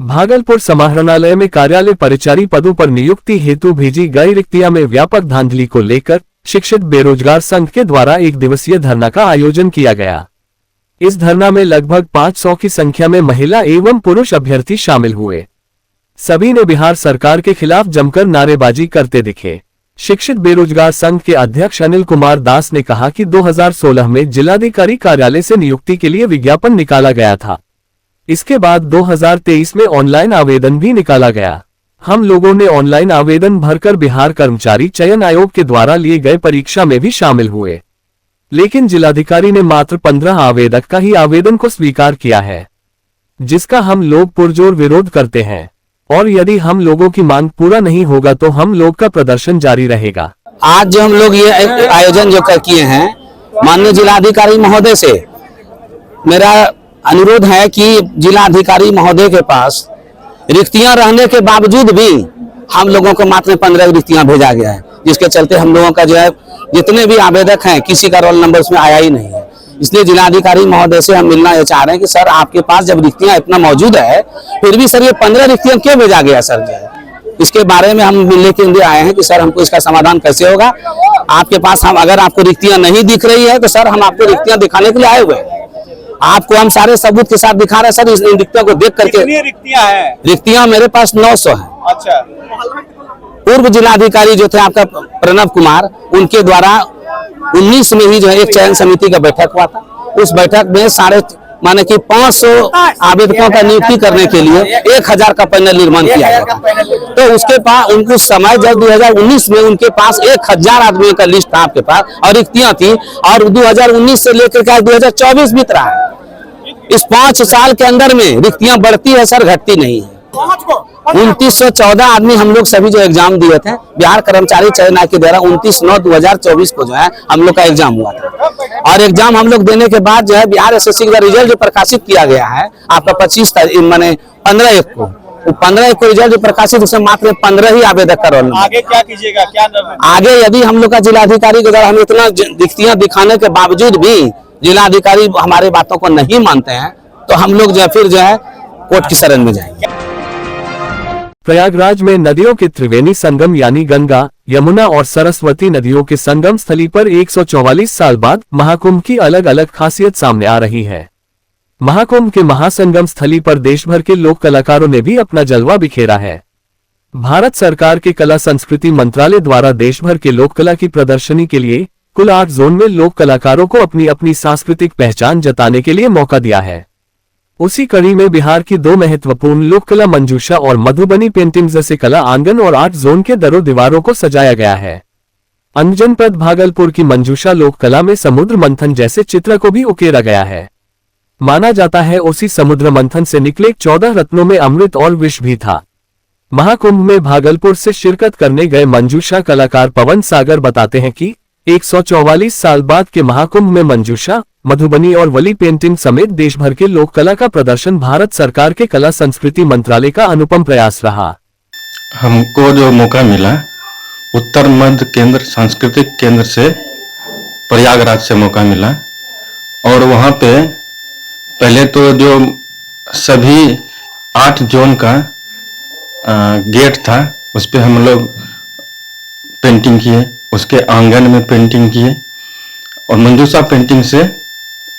भागलपुर समाहरणालय में कार्यालय परिचारी पदों पर नियुक्ति हेतु भेजी गई रिक्तियां में व्यापक धांधली को लेकर शिक्षित बेरोजगार संघ के द्वारा एक दिवसीय धरना का आयोजन किया गया। इस धरना में लगभग 500 की संख्या में महिला एवं पुरुष अभ्यर्थी शामिल हुए। सभी ने बिहार सरकार के खिलाफ जमकर नारेबाजी करते दिखे। शिक्षित बेरोजगार संघ के अध्यक्ष अनिल कुमार दास ने कहा कि 2016 में जिलाधिकारी कार्यालय से नियुक्ति के लिए विज्ञापन निकाला गया था। इसके बाद 2023 में ऑनलाइन आवेदन भी निकाला गया। हम लोगों ने ऑनलाइन आवेदन भरकर बिहार कर्मचारी चयन आयोग के द्वारा लिए गए परीक्षा में भी शामिल हुए, लेकिन जिलाधिकारी ने मात्र 15 आवेदक का ही आवेदन को स्वीकार किया है, जिसका हम लोग पुरजोर विरोध करते हैं और यदि हम लोगों की मांग पूरा नहीं होगा तो हम लोग का प्रदर्शन जारी रहेगा। आज जो हम लोग ये आयोजन जो किए हैं, माननीय जिलाधिकारी महोदय से मेरा अनुरोध है कि जिलाधिकारी महोदय के पास रिक्तियां रहने के बावजूद भी हम लोगों को मात्र 15 रिक्तियां भेजा गया है, जिसके चलते हम लोगों का जो है जितने भी आवेदक हैं किसी का रोल नंबर उसमें आया ही नहीं है। इसलिए जिलाधिकारी महोदय से हम मिलना ये चाह रहे हैं कि सर आपके पास जब रिक्तियां इतना मौजूद है फिर भी सर ये 15 रिक्तियां क्यों भेजा गया सर, जो है इसके बारे में हम मिलने के लिए आए हैं कि सर हमको इसका समाधान कैसे होगा। आपके पास हम अगर आपको रिक्तियां नहीं दिख रही है तो सर हम आपको रिक्तियां दिखाने के लिए आए हुए हैं, आपको हम सारे सबूत के साथ दिखा रहे हैं सर। इस रिक्तियों को देख करके कितनी रिक्तियां हैं? रिक्तियां मेरे पास 900 है। अच्छा। पूर्व जिलाधिकारी जो थे आपका प्रणव कुमार, उनके द्वारा 19 में ही जो है एक चयन समिति का बैठक हुआ था। उस बैठक में माने कि 500 आवेदकों का नियुक्ति करने के लिए 1000 का पैनल निर्माण किया गया था। तो उसके पास उनको समय जब 2019 में उनके पास 1000 आदमियों का लिस्ट था आपके पास और रिक्तियां थी, और 2019 से लेकर के 2024 बीत रहा है। इस 5 साल के अंदर में रिक्तियां बढ़ती है सर, घटती नहीं है। 2914 आदमी हम लोग सभी जो एग्जाम दिए थे बिहार कर्मचारी चयन आयोग के द्वारा 29/9/2024 को जो है हम लोग का एग्जाम हुआ था, और एग्जाम हम लोग देने के बाद जो है बिहार एसएससी का रिजल्ट जो प्रकाशित किया गया है आपका 25 तारीख माने 15/1 को, 15/1 को रिजल्ट जो प्रकाशित, उसमें मात्र 15 ही आवेदक का रोल। आगे क्या कीजिएगा, क्या निर्णय? आगे यदि हम लोग का जिलाधिकारी के द्वारा हम इतना रिक्तियां दिखाने के बावजूद भी जिलाधिकारी हमारी बातों को नहीं मानते हैं तो हम लोग जो फिर जो है कोर्ट की शरण में जाएंगे। प्रयागराज में नदियों के त्रिवेणी संगम यानी गंगा, यमुना और सरस्वती नदियों के संगम स्थली पर 144 साल बाद महाकुंभ की अलग अलग खासियत सामने आ रही है। महाकुंभ के महासंगम स्थली पर देश भर के लोक कलाकारों ने भी अपना जलवा बिखेरा है। भारत सरकार के कला संस्कृति मंत्रालय द्वारा देश भर के लोक कला की प्रदर्शनी के लिए कुल 8 जोन में लोक कलाकारों को अपनी अपनी सांस्कृतिक पहचान जताने के लिए मौका दिया है। उसी कड़ी में बिहार की 2 महत्वपूर्ण लोक कला मंजूषा और मधुबनी पेंटिंग जैसे कला आंगन और 8 जोन के दरों दीवारों को सजाया गया है। जनपद भागलपुर की मंजूषा लोक कला में समुद्र मंथन जैसे चित्र को भी उकेरा गया है। माना जाता है उसी समुद्र मंथन से निकले 14 रत्नों में अमृत और विष भी था। महाकुंभ में भागलपुर से शिरकत करने गए मंजूषा कलाकार पवन सागर बताते हैं कि 144 साल बाद के महाकुंभ में मंजूषा, मधुबनी और वली पेंटिंग समेत देश भर के लोक कला का प्रदर्शन भारत सरकार के कला संस्कृति मंत्रालय का अनुपम प्रयास रहा। हमको जो मौका मिला उत्तर मध्य केंद्र सांस्कृतिक केंद्र से प्रयागराज से मौका मिला, और वहाँ पे पहले तो जो सभी 8 जोन का गेट था उस पे हम लोग पेंटिंग किए, उसके आंगन में पेंटिंग किए और मंजूषा पेंटिंग से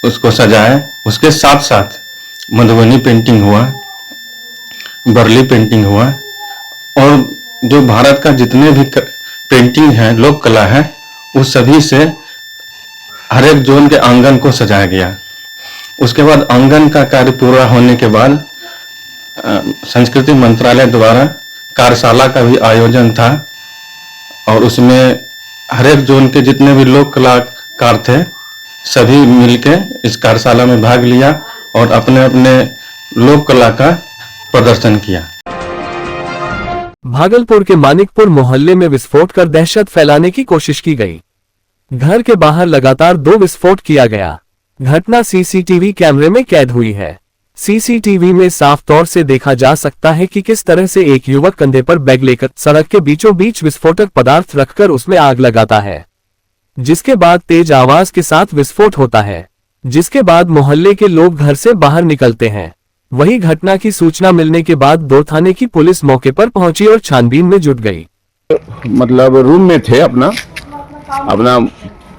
उसको सजाए। उसके साथ साथ मधुबनी पेंटिंग हुआ, बरली पेंटिंग हुआ, और जो भारत का जितने भी पेंटिंग है, लोक कला है, उस सभी से हर एक जोन के आंगन को सजाया गया। उसके बाद आंगन का कार्य पूरा होने के बाद संस्कृति मंत्रालय द्वारा कार्यशाला का भी आयोजन था, और उसमें हर एक जोन के जितने भी लोक कलाकार थे सभी मिलके इस कार्यशाला में भाग लिया और अपने अपने लोक कला का प्रदर्शन किया। भागलपुर के मानिकपुर मोहल्ले में विस्फोट कर दहशत फैलाने की कोशिश की गई। घर के बाहर लगातार 2 विस्फोट किया गया। घटना सीसीटीवी कैमरे में कैद हुई है। सीसीटीवी में साफ तौर से देखा जा सकता है कि किस तरह से एक युवक कंधे पर बैग लेकर सड़क के बीचों बीच विस्फोटक पदार्थ रखकर उसमें आग लगाता है, जिसके बाद तेज आवाज के साथ विस्फोट होता है, जिसके बाद मोहल्ले के लोग घर से बाहर निकलते हैं। वहीं घटना की सूचना मिलने के बाद 2 थाने की पुलिस मौके पर पहुंची और छानबीन में जुट गई। मतलब रूम में थे, अपना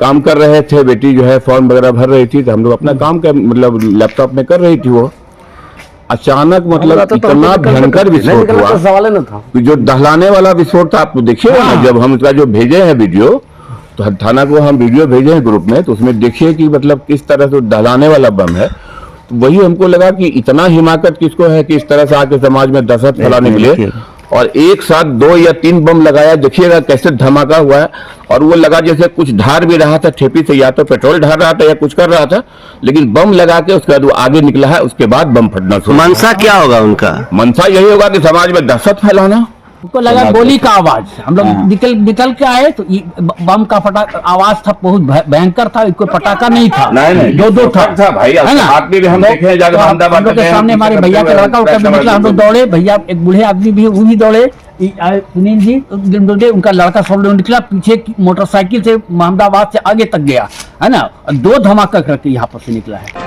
काम कर रहे थे। बेटी जो है फॉर्म वगैरह भर रही थी, तो हम लोग अपना काम कर मतलब लैपटॉप में कर रही थी। वो अचानक मतलब इतना भयंकर विस्फोट हुआ, सवाल न था कि जो दहलाने वाला विस्फोट था, आप देखिए ना, जब हम इसका जो भेजे हैं वीडियो, तो थाना को हम वीडियो भेजे हैं ग्रुप में, तो उसमें देखिए कि मतलब किस तरह से दहलाने वाला बम है। तो वही हमको लगा कि इतना हिमाकत किसको है कि इस तरह से आके समाज में दहशत फैलाने के लिए, और एक साथ 2 या 3 बम लगाया। देखिएगा कैसे धमाका हुआ है, और वो लगा जैसे कुछ ढार भी रहा था ठेपी से, या तो पेट्रोल ढार रहा था या कुछ कर रहा था, लेकिन बम लगा के उसके बाद वो आगे निकला है। उसके बाद बम फटना शुरू। मंशा क्या होगा उनका? मंशा यही होगा कि समाज में दहशत फैलाना। उनको लगा गोली का आवाज, हम लोग निकल के आए तो बम का आवाज था, बहुत भयंकर था। कोई पटाखा नहीं था, नहीं, दो था भाई, है ना। हम लोग के सामने हमारे भैया का लड़का निकला, हम लोग दौड़े, भैया एक बूढ़े आदमी भी वो भी दौड़े, सुनील जी उनका लड़का सब लोग निकला, पीछे मोटरसाइकिल से मोहम्मदाबाद से आगे तक गया, है ना। 2 धमाका करके यहाँ पर से निकला है।